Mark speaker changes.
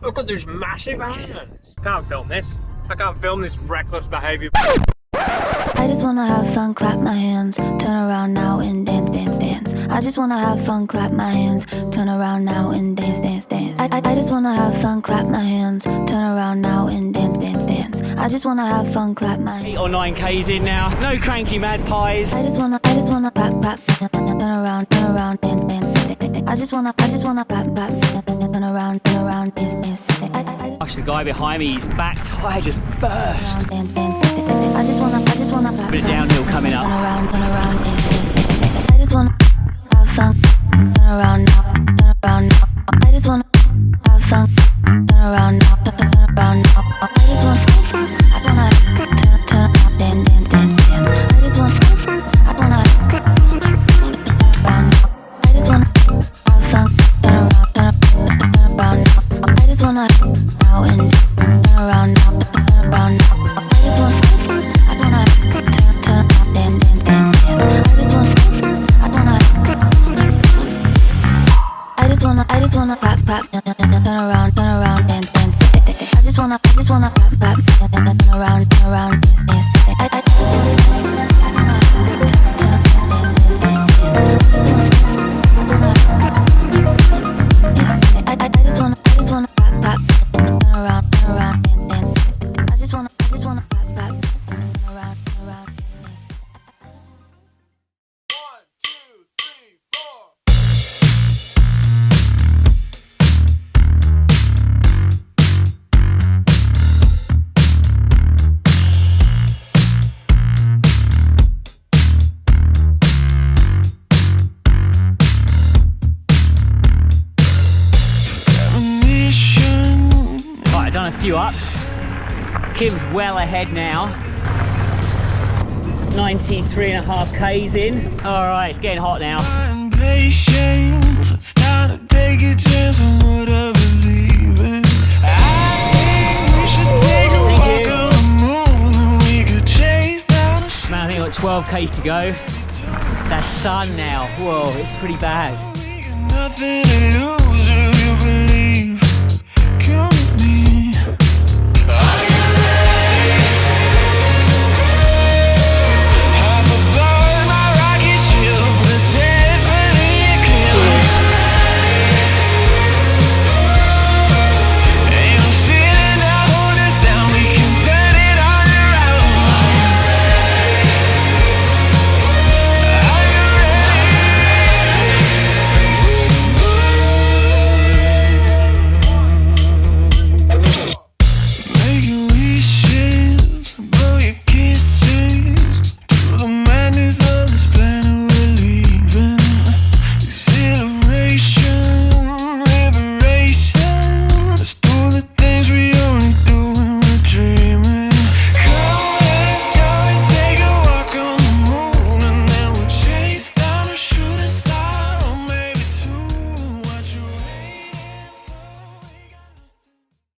Speaker 1: Look at those massive hands. Can't film this. I can't film this reckless behaviour.
Speaker 2: I just wanna have fun, clap my hands, turn around now and dance, dance, dance. I just wanna have fun, clap my hands, turn around now and dance, dance, dance. I just wanna have fun, clap my hands, turn around now and dance, dance, dance. I just wanna have fun, clap my hands.
Speaker 3: 8 or 9 Ks in now. No cranky mad pies.
Speaker 2: I just wanna clap, clap, turn around, dance, dance, dance. I just wanna clap, clap, turn around, dance, dance, dance.
Speaker 3: Gosh, the guy behind me, his back tire just burst.
Speaker 2: Dance, dance, dance. I just wanna clap,
Speaker 3: Bit of downhill coming up.
Speaker 2: turn around, dance, dance, dance. I just wanna have fun, turn around now, turn around now. I just wanna have fun, turn around now, turn around now. I just wanna turn around, dance, dance, dance. I just wanna turn around now. I just wanna have fun, turn around now. I just wanna now and turn around now, turn around now. I just wanna turn around, dance, dance, dance. I just wanna clap, clap, turn around, dance, dance, dance. I just wanna clap, clap, turn around, dance, dance, dance. I just wanna
Speaker 3: Few ups. Kim's well ahead now. 93.5 Ks in. All right, it's getting hot now.
Speaker 4: I'm patient. It's time to take a chance on what I believe in. I think we should take a walk on the moon and we could chase down a
Speaker 3: Man, I think I've got 12 Ks to go. That sun now, whoa, it's pretty bad.
Speaker 4: we got nothing to lose.